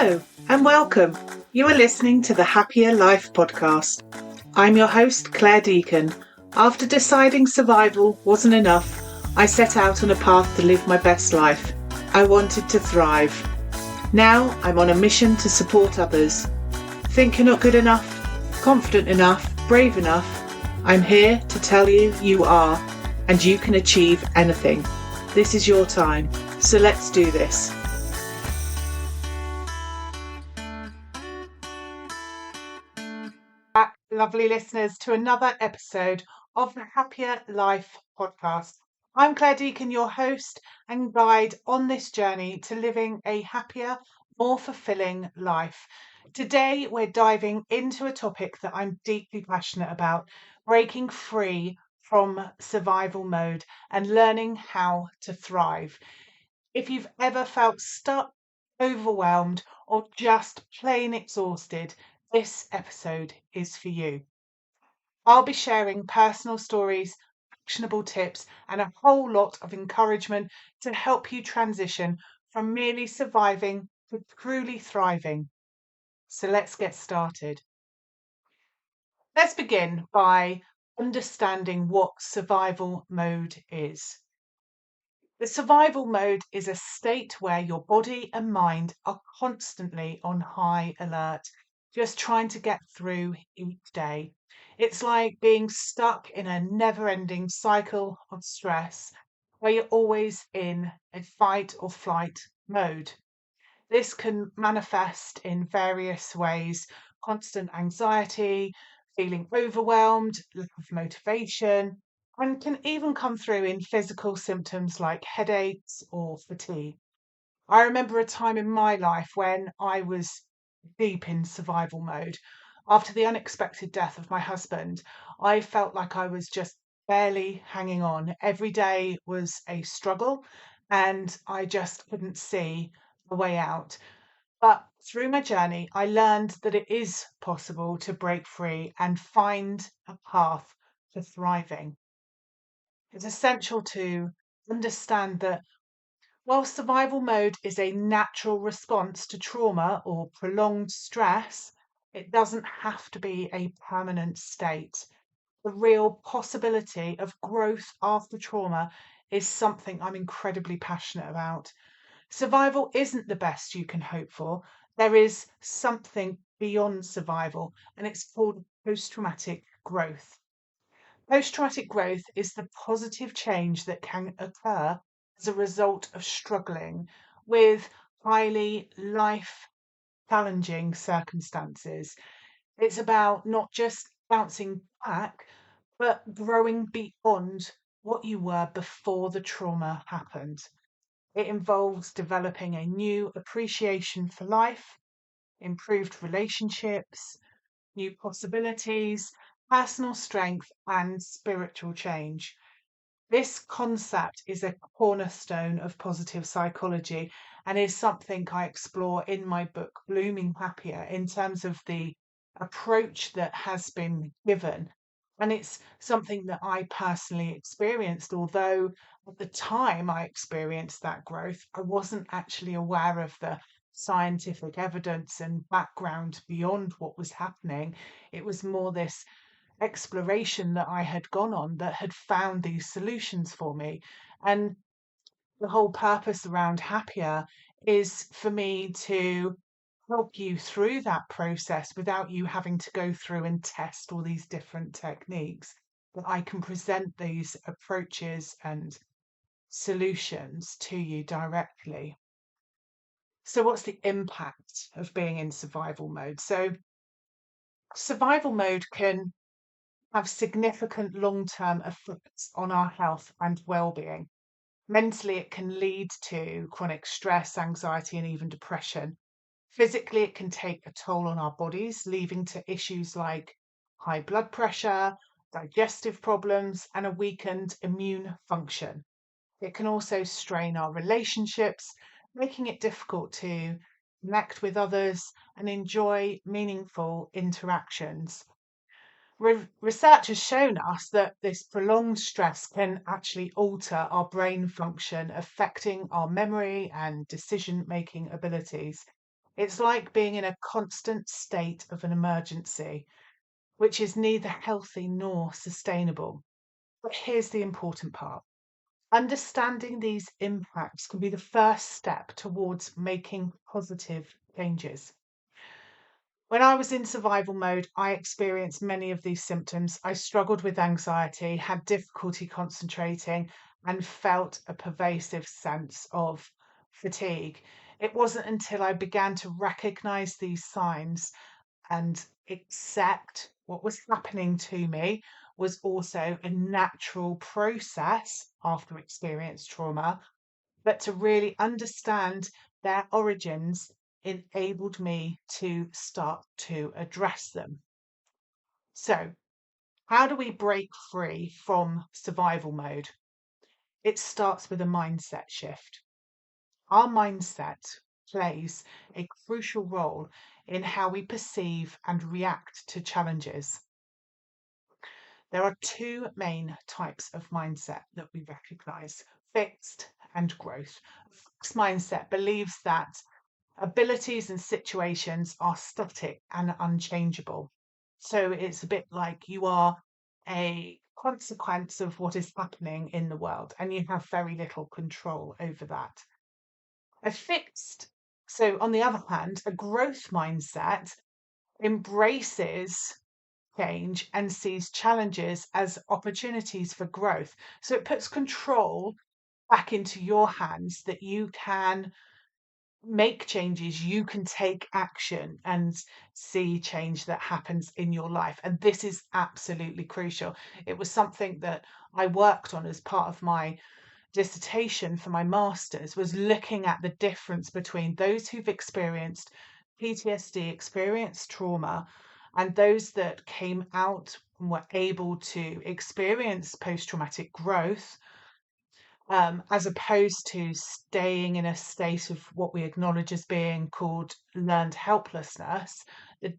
Hello and welcome. You are listening to the Happya Life Podcast. I'm your host, Clare Deacon. After deciding survival wasn't enough, I set out on a path to live my best life. I wanted to thrive. Now I'm on a mission to support others. Think you're not good enough, confident enough, brave enough? I'm here to tell you you are, and you can achieve anything. This is your time, so let's do this. Back, lovely listeners, to another episode of the Happya Life Podcast. I'm Clare Deacon, your host and guide on this journey to living a happier, more fulfilling life. Today, we're diving into a topic that I'm deeply passionate about: breaking free from survival mode and learning how to thrive. If you've ever felt stuck, overwhelmed, or just plain exhausted, this episode is for you. I'll be sharing personal stories, actionable tips, and a whole lot of encouragement to help you transition from merely surviving to truly thriving. So let's get started. Let's begin by understanding what survival mode is. The survival mode is a state where your body and mind are constantly on high alert, just trying to get through each day. It's like being stuck in a never ending cycle of stress where you're always in a fight or flight mode. This can manifest in various ways: constant anxiety, feeling overwhelmed, lack of motivation, and can even come through in physical symptoms like headaches or fatigue. I remember a time in my life when I was deep in survival mode. After the unexpected death of my husband, I felt like I was just barely hanging on. Every day was a struggle, and I just couldn't see a way out. But through my journey, I learned that it is possible to break free and find a path to thriving. It's essential to understand that while survival mode is a natural response to trauma or prolonged stress, it doesn't have to be a permanent state. The real possibility of growth after trauma is something I'm incredibly passionate about. Survival isn't the best you can hope for. There is something beyond survival, and it's called post traumatic growth. Post traumatic growth is the positive change that can occur as a result of struggling with highly life challenging circumstances. It's about not just bouncing back, but growing beyond what you were before the trauma happened. It involves developing a new appreciation for life, improved relationships, new possibilities, personal strength, and spiritual change. This concept is a cornerstone of positive psychology and is something I explore in my book, Blooming Happier, in terms of the approach that has been given. And it's something that I personally experienced, although at the time I experienced that growth, I wasn't actually aware of the scientific evidence and background beyond what was happening. It was more this exploration that I had gone on that had found these solutions for me. And the whole purpose around Happier is for me to help you through that process without you having to go through and test all these different techniques. That I can present these approaches and solutions to you directly. So, what's the impact of being in survival mode? So, survival mode can have significant long term effects on our health and well being. Mentally, it can lead to chronic stress, anxiety, and even depression. Physically, it can take a toll on our bodies, leading to issues like high blood pressure, digestive problems, and a weakened immune function. It can also strain our relationships, making it difficult to connect with others and enjoy meaningful interactions. Research has shown us that this prolonged stress can actually alter our brain function, affecting our memory and decision making abilities. It's like being in a constant state of an emergency, which is neither healthy nor sustainable. But here's the important part. Understanding these impacts can be the first step towards making positive changes. When I was in survival mode, I experienced many of these symptoms. I struggled with anxiety, had difficulty concentrating, and felt a pervasive sense of fatigue. It wasn't until I began to recognize these signs and accept what was happening to me was also a natural process after experienced trauma, but to really understand their origins enabled me to start to address them. So, how do we break free from survival mode? It starts with a mindset shift. Our mindset plays a crucial role in how we perceive and react to challenges. There are two main types of mindset that we recognize: fixed and growth. A fixed mindset believes that abilities and situations are static and unchangeable. So it's a bit like you are a consequence of what is happening in the world and you have very little control over that. A fixed, so on the other hand, a growth mindset embraces change and sees challenges as opportunities for growth. So it puts control back into your hands that you can make changes, you can take action and see change that happens in your life. And this is absolutely crucial. It was something that I worked on as part of my dissertation for my master's, was looking at the difference between those who've experienced PTSD, experienced trauma, and those that came out and were able to experience post-traumatic growth, as opposed to staying in a state of what we acknowledge as being called learned helplessness. The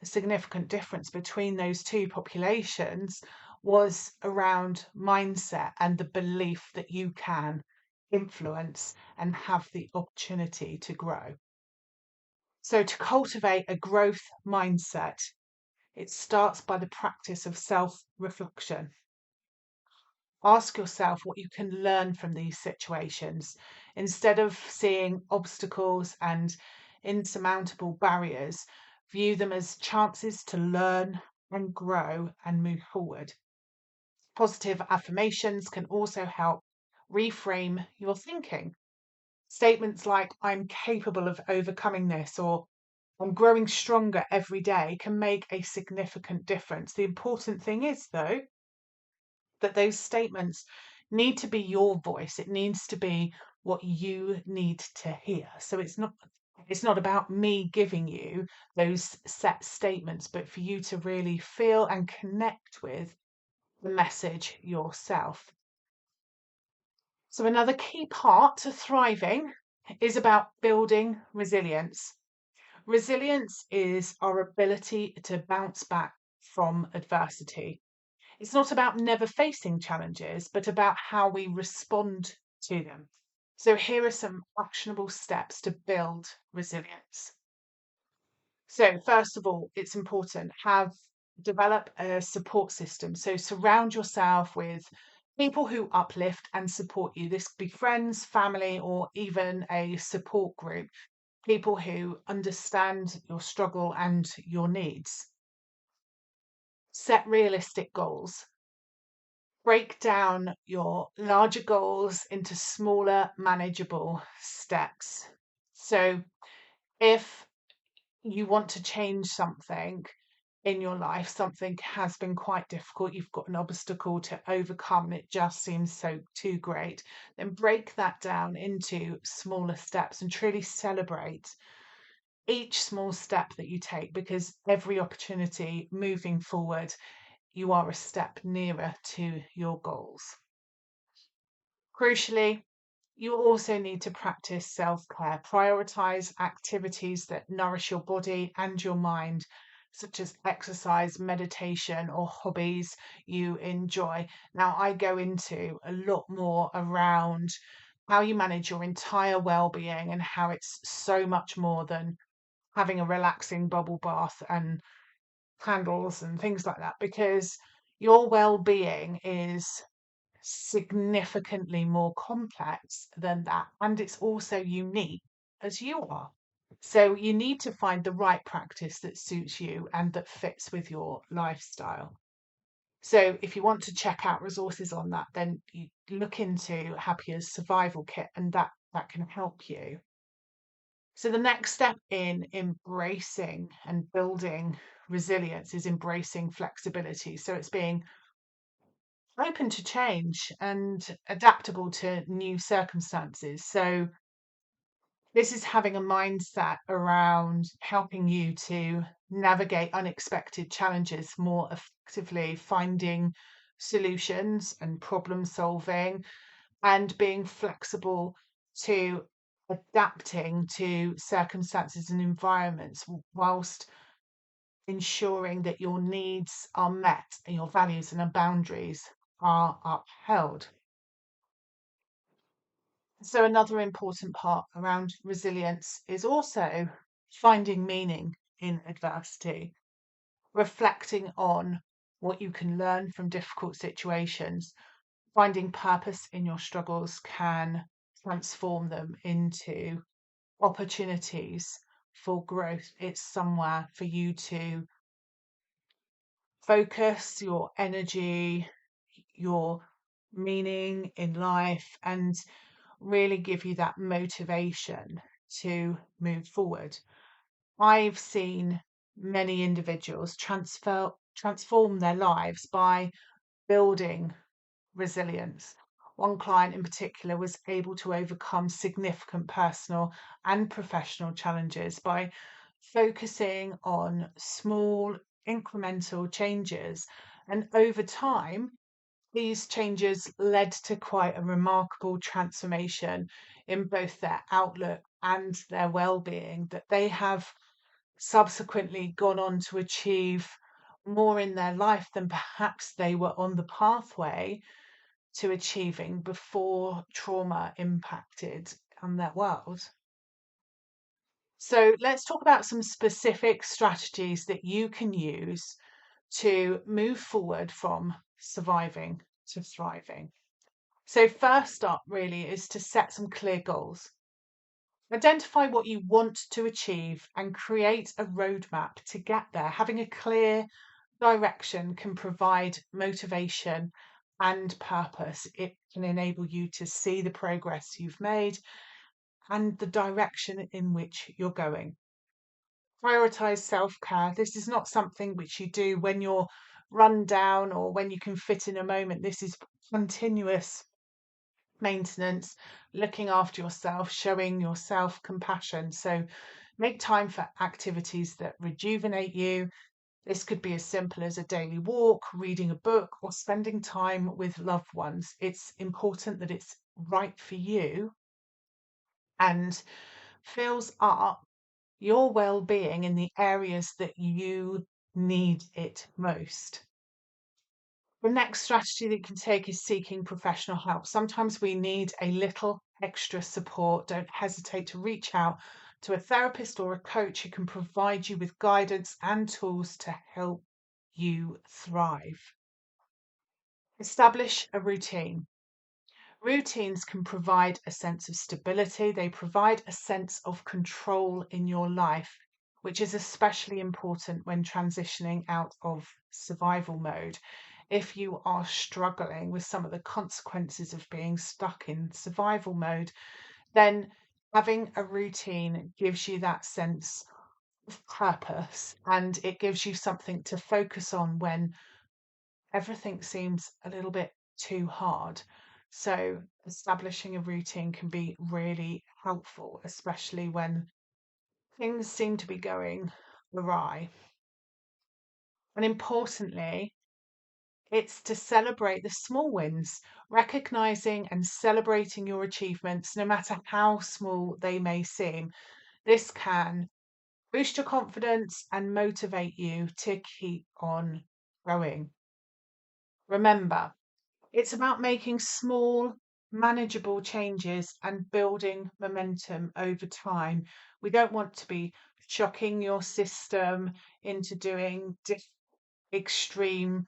significant difference between those two populations was around mindset and the belief that you can influence and have the opportunity to grow. So, to cultivate a growth mindset, it starts by the practice of self reflection. Ask yourself what you can learn from these situations. Instead of seeing obstacles and insurmountable barriers, view them as chances to learn and grow and move forward. Positive affirmations can also help reframe your thinking. Statements like, I'm capable of overcoming this, or I'm growing stronger every day, can make a significant difference. The important thing is, though, that those statements need to be your voice. It needs to be what you need to hear. So it's not about me giving you those set statements, but for you to really feel and connect with the message yourself. So another key part to thriving is about building resilience. Resilience is our ability to bounce back from adversity. It's not about never facing challenges, but about how we respond to them. So, here are some actionable steps to build resilience. So, first of all, it's important develop a support system. So, surround yourself with people who uplift and support you. This could be friends, family, or even a support group. People who understand your struggle and your needs. Set realistic goals. Break down your larger goals into smaller, manageable steps. So, if you want to change something in your life, something has been quite difficult, you've got an obstacle to overcome, and it just seems so too great, then break that down into smaller steps and truly celebrate each small step that you take, because every opportunity moving forward, you are a step nearer to your goals. Crucially, you also need to practice self care. Prioritize activities that nourish your body and your mind, such as exercise, meditation, or hobbies you enjoy. Now, I go into a lot more around how you manage your entire well-being, and how it's so much more than having a relaxing bubble bath and candles and things like that, because your well-being is significantly more complex than that, and it's also unique as you are. So you need to find the right practice that suits you and that fits with your lifestyle. So if you want to check out resources on that, then you look into Happya's survival kit, and that can help you. So the next step in embracing and building resilience is embracing flexibility. So it's being open to change and adaptable to new circumstances. So this is having a mindset around helping you to navigate unexpected challenges more effectively, finding solutions and problem solving, and being flexible to adapting to circumstances and environments whilst ensuring that your needs are met and your values and your boundaries are upheld. So, another important part around resilience is also finding meaning in adversity, reflecting on what you can learn from difficult situations. Finding purpose in your struggles can transform them into opportunities for growth. It's somewhere for you to focus your energy, your meaning in life, and really give you that motivation to move forward. I've seen many individuals transform their lives by building resilience. One client in particular was able to overcome significant personal and professional challenges by focusing on small incremental changes. And over time, these changes led to quite a remarkable transformation in both their outlook and their well-being, that they have subsequently gone on to achieve more in their life than perhaps they were on the pathway to achieving before trauma impacted on their world. So let's talk about some specific strategies that you can use to move forward from surviving to thriving. So, first up, really, is to set some clear goals. Identify what you want to achieve and create a roadmap to get there. Having a clear direction can provide motivation and purpose. It can enable you to see the progress you've made and the direction in which you're going. Prioritize self care. This is not something which you do when you're run down or when you can fit in a moment. This is continuous maintenance, looking after yourself, showing yourself compassion. So make time for activities that rejuvenate you. This could be as simple as a daily walk, reading a book, or spending time with loved ones. It's important that it's right for you and fills up your well-being in the areas that you need it most. The next strategy that you can take is seeking professional help. Sometimes we need a little extra support. Don't hesitate to reach out to a therapist or a coach who can provide you with guidance and tools to help you thrive. Establish a routine. Routines can provide a sense of stability, they provide a sense of control in your life, which is especially important when transitioning out of survival mode. If you are struggling with some of the consequences of being stuck in survival mode, then having a routine gives you that sense of purpose, and it gives you something to focus on when everything seems a little bit too hard. So, establishing a routine can be really helpful, especially when things seem to be going awry. And importantly, it's to celebrate the small wins, recognizing and celebrating your achievements, no matter how small they may seem. This can boost your confidence and motivate you to keep on growing. Remember, it's about making small, manageable changes and building momentum over time. We don't want to be shocking your system into doing extreme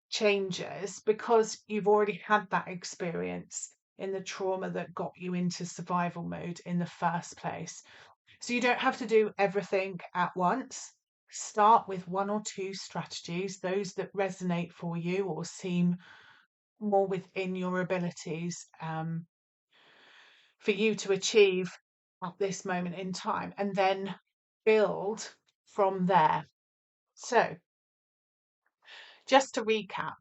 changes because you've already had that experience in the trauma that got you into survival mode in the first place. So you don't have to do everything at once. Start with one or two strategies, those that resonate for you or seem more within your abilities for you to achieve at this moment in time, and then build from there. So, just to recap,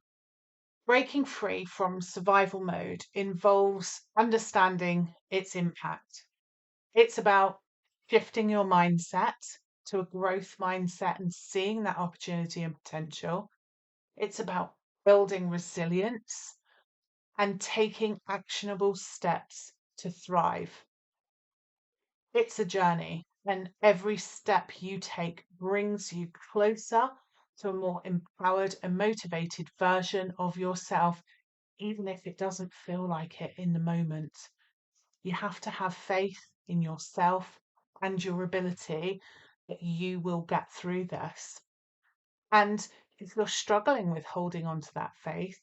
breaking free from survival mode involves understanding its impact. It's about shifting your mindset to a growth mindset and seeing that opportunity and potential. It's about building resilience and taking actionable steps to thrive. It's a journey, and every step you take brings you closer to a more empowered and motivated version of yourself, even if it doesn't feel like it in the moment. You have to have faith in yourself and your ability that you will get through this. And if you're struggling with holding on to that faith,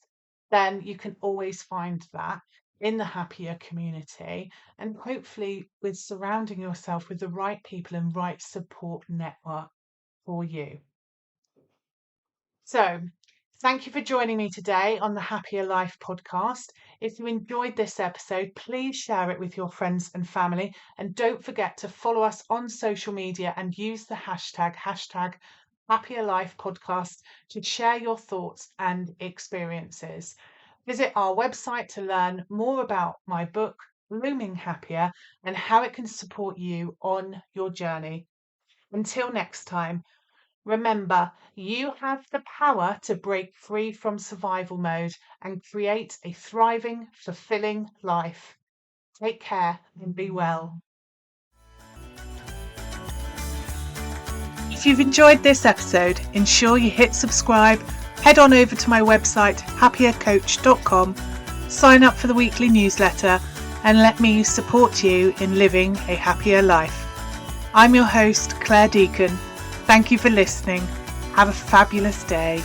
then you can always find that in the Happier community, and hopefully with surrounding yourself with the right people and right support network for you. So, thank you for joining me today on the Happya Life podcast. If you enjoyed this episode, please share it with your friends and family. And don't forget to follow us on social media and use the hashtag Happya Life Podcast to share your thoughts and experiences. Visit our website to learn more about my book, Blooming Happier, and how it can support you on your journey. Until next time, remember, you have the power to break free from survival mode and create a thriving, fulfilling life. Take care and be well. If you've enjoyed this episode, ensure you hit subscribe, head on over to my website, happiercoach.com, sign up for the weekly newsletter, and let me support you in living a happier life. I'm your host, Clare Deacon. Thank you for listening. Have a fabulous day.